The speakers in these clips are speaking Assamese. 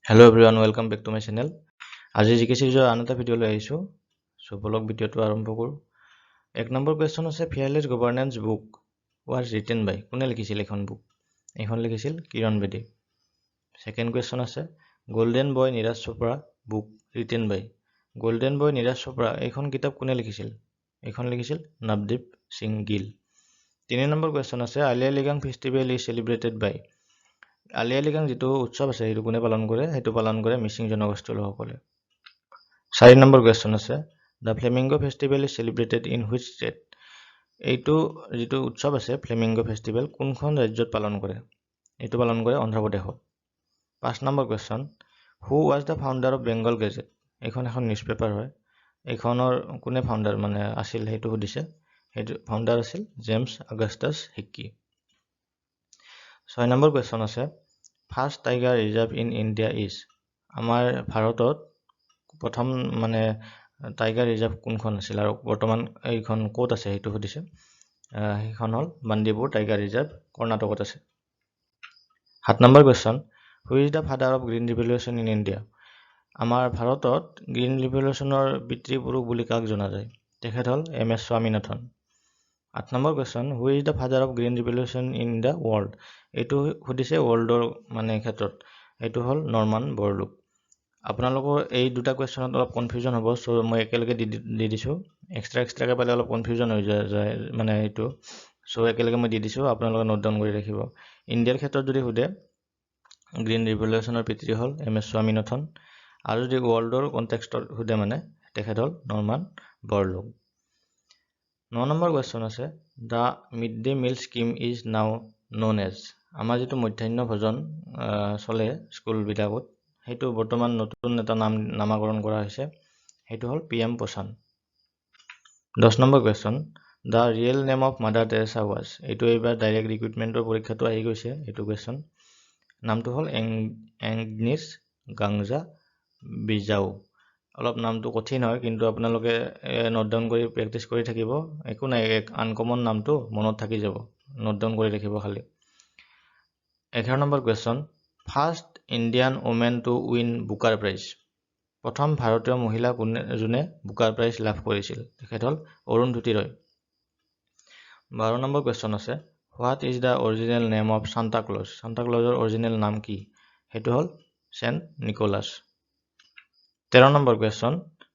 Hello everyone, welcome back to my channel. আজি জিকে সিৰিজৰ আন এটা ভিডিঅ লৈ আহিছো। সো বলক ভিডিঅটো আৰম্ভ কৰো। এক নম্বৰ কোৱেশ্চন আছে Fearless Governance book was written by কোনে লিখিছিল এখন বুক? এখন লিখিছিল কিৰণ বেদী। সেকেন্ড কোৱেশ্চন আছে golden boy Neeraj Chopra book written by golden boy Neeraj Chopra এখন কিতাপ কোনে লিখিছিল? এখন লিখিছিল নৱদীপ সিং গিল। তিনি নম্বৰ কোৱেশ্চন আছে আলি আই লৃগাং ফেষ্টিভেল ইজ সেলিব্ৰেটেড বাই আলি আই লৃগাং যিটো উৎসৱ আছে সেইটো কোনে পালন কৰে? সেইটো পালন কৰে মিচিং জনগোষ্ঠীৰ লোকসকলে। 4 নম্বৰ কোৱেশ্চন আছে the flamingo festival is celebrated in which state? এইটো যিটো উৎসৱ আছে ফ্লেমিংগো ফেষ্টিভেল কোনখন ৰাজ্যত পালন কৰে? এইটো পালন কৰে অন্ধ্ৰ প্ৰদেশত। 5 নম্বৰ question who was the founder of Bengal Gazette? এখন নিউজ পেপাৰ হয়। এইখনৰ কোনে ফাউণ্ডাৰ মানে আছিল সেইটো সুধিছে। সেইটো ফাউণ্ডাৰ আছিল জেমছ অগাষ্টাছ হিক্কি। 6 নম্বৰ কোৱেশ্চন আছে first tiger reserve in India is? আমাৰ ভাৰতত প্ৰথম মানে টাইগাৰ ৰিজাৰ্ভ কোনখন আছিল আৰু বৰ্তমান এইখন ক'ত আছে সেইটো সুধিছে। সেইখন হ'ল বান্দিপুৰ টাইগাৰ ৰিজাৰ্ভ কৰ্ণাটকত আছে। 7 number question who is the father of green revolution in India? আমাৰ ভাৰতত গ্ৰীণ ৰিভলিউশ্যনৰ পিতৃপুৰুষ বুলি কাক জনা যায়? তেখেত হ'ল এম এছ স্বামীনাথন। 8 নম্বৰ question who is the father of green revolution in the world? এইটো সুধিছে ৱৰ্ল্ডৰ মানে ক্ষেত্ৰত। এইটো হ'ল নৰ্মান বৰলুক। আপোনালোকৰ এই দুটা কুৱেশ্যনত অলপ কনফিউজন হ'ব, চ' মই একেলগে দি দিছোঁ। এক্সট্ৰাকৈ পালে অলপ কনফিউজন হৈ যায় মানে এইটো, চ' একেলগে মই দি দিছোঁ, আপোনালোকে নোট ডাউন কৰি ৰাখিব। ইণ্ডিয়াৰ ক্ষেত্ৰত যদি সোধে গ্ৰীণ ৰিভলিউশ্যনৰ পিতৃ হ'ল এম এছ স্বামীনাথন, আৰু যদি ৱৰ্ল্ডৰ কনটেক্সটত সোধে মানে তেখেত হ'ল নৰ্মান বৰলুক। 9 নম্বৰ কুৱেশ্যন আছে the mid day meal scheme is now known as? আমাৰ যিটো মধ্যাহ্ন ভোজন চলে স্কুলবিলাকত সেইটো বৰ্তমান নতুন এটা নামাকৰণ কৰা হৈছে, সেইটো হ'ল PM পোষণ। 10 number question the real name of mother Teresa was? এইটো এইবাৰ ডাইৰেক্ট ৰিক্ৰুইটমেণ্টৰ পৰীক্ষাটো আহি গৈছে এইটো কুৱেশ্যন। নামটো হ'ল এংগনিছ গাংজা বিজাউ। অলপ নামটো কঠিন হয়, কিন্তু আপোনালোকে নোট ডাউন কৰি প্ৰেক্টিছ কৰি থাকিব। একো নাই, এক আনকমন নামটো মনত থাকি যাব, নোট ডাউন কৰি ৰাখিব খালি। 11 নম্বৰ question first Indian women to win Booker Prize? প্ৰথম ভাৰতীয় মহিলা যোনে বুকাৰ প্ৰাইজ লাভ কৰিছিল তেখেত হ'ল অৰুন্ধতী ৰয়। 12 নম্বৰ কুৱেশ্যন আছে what is the original name of Santa Claus? Santa ক্লজৰ অৰিজিনেল নাম কি? সেইটো হ'ল Saint Nicholas. 13 number question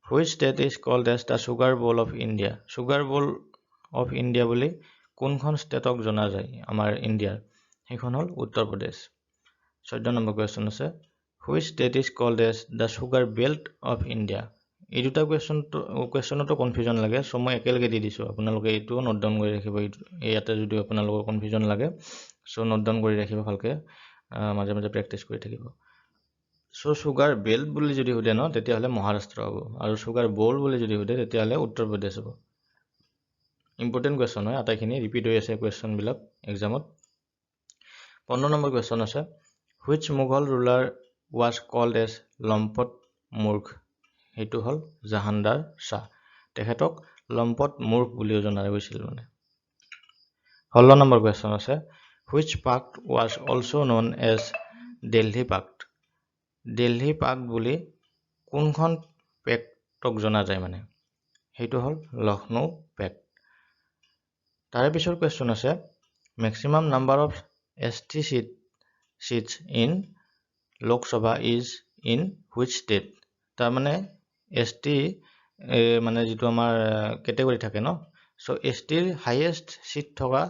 which state is called as the sugar bowl of India? Sugar bowl of India বুলি কোনখন ষ্টেটক জনা যায় আমাৰ ইণ্ডিয়াৰ? সেইখন হ'ল উত্তৰ প্ৰদেশ। 14 নম্বৰ কুৱেশ্যন আছে which state is called as the sugar belt of India? এই দুটা কুৱেশ্যনতো কনফিউজন লাগে, চ' মই একেলগে দি দিছোঁ, আপোনালোকে এইটোও নোট ডাউন কৰি ৰাখিব। ইয়াতে যদি আপোনালোকৰ কনফিউজন লাগে চ' নোট ডাউন কৰি ৰাখিব ভালকৈ, মাজে মাজে প্ৰেক্টিছ কৰি থাকিব। চ' চুগাৰ বেল্ট বুলি যদি সোধে ন তেতিয়াহ'লে মহাৰাষ্ট্ৰ হ'ব, আৰু চুগাৰ বল বুলি যদি সোধে তেতিয়াহ'লে উত্তৰ প্ৰদেশ হ'ব। ইম্পৰ্টেণ্ট কুৱেশ্যন হয়, আটাইখিনি ৰিপিট হৈ আছে কুৱেশ্যনবিলাক এক্সামত। 15 নম্বৰ কুৱেশ্যন আছে which Mughal ruler was called as লম্পট মূৰ্খ? সেইটো হ'ল জাহানদাৰ শ্বাহ। তেখেতক লম্পট মূৰ্খ বুলিও জনা গৈছিল মানে। 16 নম্বৰ কুৱেশ্যন আছে which pact was also' known as Delhi pact? Delhi pact বুলি কোনখন পেক্টক জনা যায় মানে? সেইটো হ'ল লক্ষ্ণৌ পেক্ট। তাৰে পিছৰ কুৱেশ্যন আছে maximum number of ST seats in Lok Sabha is in which state? তাৰমানে ST মানে যিটো আমাৰ কেটেগৰী থাকে ন, চ' STৰ হাইয়েষ্ট চিট থকা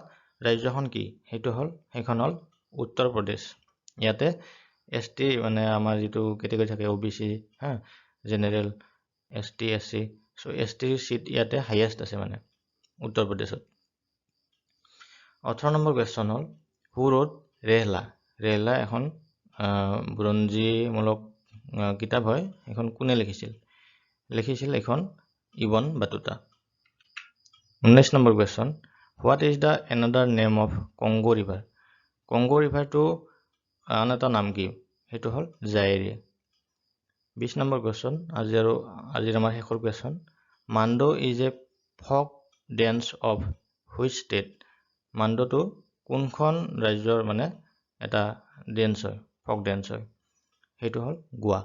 ৰাজ্যখন কি? সেইখন হ'ল উত্তৰ প্ৰদেশ। ইয়াতে ST মানে আমাৰ যিটো কেটেগৰী থাকে OBC, জেনেৰেল ST SC, চ' STৰ চিট ইয়াতে হাইয়েষ্ট আছে মানে উত্তৰ প্ৰদেশত। 18 নম্বৰ কুৱেশ্যন হ'ল হু ৰোড ৰেহলা? ৰেহলা এখন বুৰঞ্জীমূলক কিতাপ হয়, এখন কোনে লিখিছিল? এখন Ibn Battuta. 19 number question what is the another name of Congo river? Congo ৰিভাৰটো আন এটা নাম কি? সেইটো হ'ল জাইৰে। 20 নম্বৰ কুৱেশ্যন আজিৰ আমাৰ শেষৰ question Mando is a folk dance of which state? মাণ্ডোটো কোনখন ৰাজ্যৰ মানে এটা ডেন্স হয়, ফক ডেন্স হয়? সেইটো হ'ল গোৱা।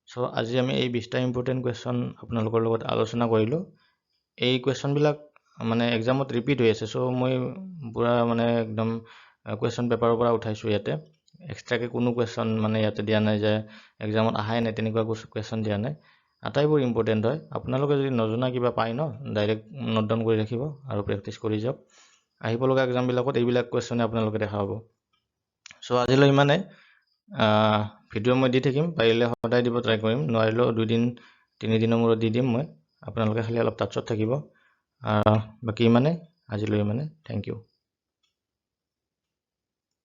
চ' আজি আমি এই 20টা ইম্পৰ্টেণ্ট কুৱেশ্যন আপোনালোকৰ লগত আলোচনা কৰিলোঁ। এই কুৱেশ্যনবিলাক মানে এক্সামত ৰিপিট হৈ আছে, চ' মই পূৰা মানে একদম কুৱেশ্যন পেপাৰৰ পৰা উঠাইছোঁ ইয়াতে। এক্সট্ৰাকৈ কোনো কুৱেশ্যন মানে ইয়াতে দিয়া নাই যে এক্সামত অহাই নাই তেনেকুৱা কুৱেশ্যন দিয়া নাই। আটাইবোৰ ইম্পৰ্টেণ্ট হয়। আপোনালোকে যদি নজনা কিবা পায় ন, ডাইৰেক্ট নোট ডাউন কৰি ৰাখিব আৰু প্ৰেক্টিচ কৰি যাওক। আহিব লগা এক্সামবিলাকত এইবিলাক কুৱেশ্যনে আপোনালোকে দেখা পাব। চ' আজিলৈ ইমানে। ভিডিঅ' মই দি থাকিম, পাৰিলে সদায় দিব ট্ৰাই কৰিম, নোৱাৰিলেও 2 দিন 3 দিনৰ মূৰত দি দিম মই। আপোনালোকে খালি অলপ টাচত থাকিব। বাকী ইমানে, আজিলৈ ইমানে। Thank U.